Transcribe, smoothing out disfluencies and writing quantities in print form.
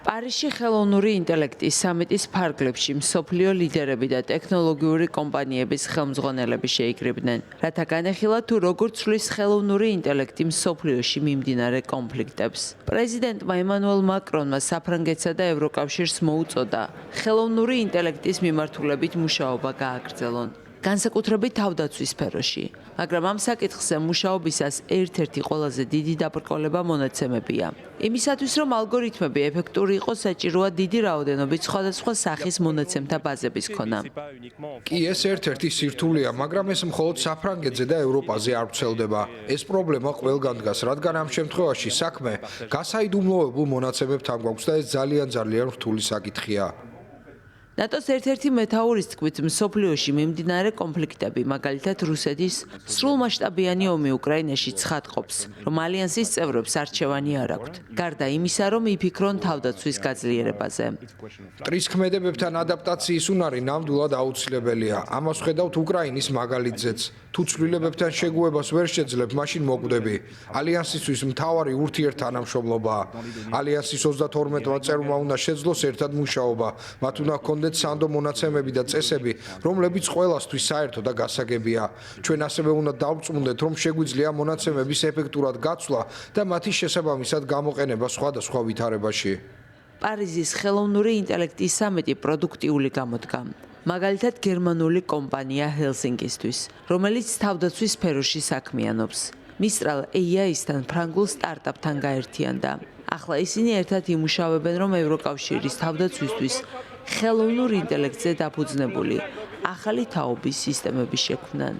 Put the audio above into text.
პარიზში ხელოვნური ინტელექტის სამიტის ფარგლებში მსოფლიო ლიდერები და ტექნოლოგიური კომპანიების ხელმძღვანელები შეიკრიბნენ, რათა განეხილათ თუ როგორ ცვლის ხელოვნური ინტელექტი მსოფლიოში მიმდინარე კონფლიქტებს. პრეზიდენტმა ემანუელ მაკრონმა საფრანგეთსა და ევროკავშირს მოუწოდა ხელოვნური ინტელექტის მიმართულებით მუშაობა გააგრძელონ. განსაკუთრებით თავდაცვის სფეროში, მაგრამ ამ საკითხზე მუშაობისას ერთ-ერთი ყველაზე დიდი დაბრკოლება მონაცემებია. იმისათვის, რომ ალგორითმები ეფექტური იყოს, საჭიროა დიდი რაოდენობით სხვადასხვა სახის მონაცემთა ბაზების ქონა. კი ეს ერთ-ერთი სირთულეა, მაგრამ ეს მხოლოდ საფრანგეთზე და ევროპაზე არ ვრცელდება. ეს პრობლემა ყველგან დგას, რადგან ამ შემთხვევაში საქმე გასაიდუმლოებულ მონაცემებთან გვაქვს და ეს ძალიან რთული საკითხია. ნატოს ერთ-ერთი მეთაურის თქმით, მსოფლიოში მიმდინარე კონფლიქტები, მაგალითად რუსეთის სრულმასშტაბიანი ომი უკრაინაში ცხადყოფს, რომ ალიანსის წევრებს არჩევანი არ აქვთ, გარდა იმისა, რომ იფიქრონ თავდაცვის გაძლიერებაზე. მტრის ქმედებებთან ადაპტაციის უნარი ნამდვილად აუცილებელია. ამას ვხედავთ უკრაინის მაგალითზეც. თუ ცვლილებებთან შეგუებას ვერ შეძლებ, მაშინ მოკვდები. ალიანსისთვის მთავარი ურთიერთთანამშრომლობაა. ალიანსის 32-მა წევრმა უნდა შეძლოს ერთად მუშაობა, მათ უნდა ჰქონდეთ სანდო მონაცემები და წესები, რომლებიც ყველასთვის საერთო და გასაგებია. ჩვენ ასევე უნდა დავწმუნდეთ, რომ შეგვიძლია მონაცემების ეფექტურად გაცვლა და მათი შესაბამისად გამოყენება სხვადასხვა ვითარებაში. პარიზის ხელოვნური ინტელექტის სამიტი პროდუქტიული გამოდგა. მაგალითად, გერმანული კომპანია ჰელსინკისთვის, რომელიც თავდაცვის სფეროში საქმიანობს. Mistral AI-სთან ფრანგულ სტარტაპთან გაერთიანდა. ახლა ისინი ერთად იმუშავებენ, რომ ევროკავშირის თავდაცვისთვის ხელოვნურ ინტელექტზე დაფუძნებული ახალი თაობის სისტემები შექმნან.